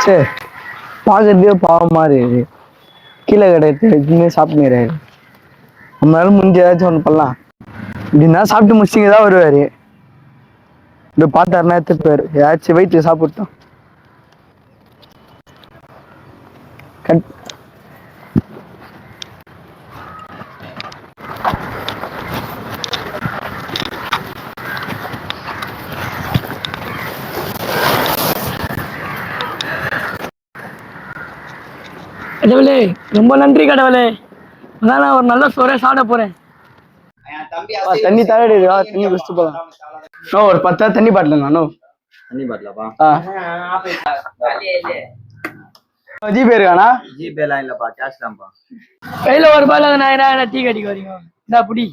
சே பார்க்கறதே பாவம் மாதிரி கீழே கிடையாது சாப்பிட்டுறாரு. நம்மளால முடிஞ்ச ஏதாச்சும் ஒன்று பண்ணலாம். இப்படின்னா சாப்பிட்டு முடிச்சிங்க தான் வருவாரு. இப்படி பார்த்தாருன்னா எடுத்துப்பாரு. ஏதாச்சும் வயிற்று சாப்பிட்டோம். கடவுளே ரொம்ப நன்றி கடவுளே. அதான் நான் ஒரு நல்ல சோறே சாப்பிட போறேன். தண்ணி தரடிவா, தண்ணி குடிச்சு போலாம். ஒரு 10 தண்ணி பாட்டில் நானும் தண்ணி பாட்டிலாப்பா. ஜிபே இருக்கானா? ஜிபே எல்லாம் இல்லப்பா, கேஷ் தான்ப்பா. கையில ஒரு ரூபாயில நான் என்ன டீ கட்டிக்கு வரீங்க? இந்தா புடி.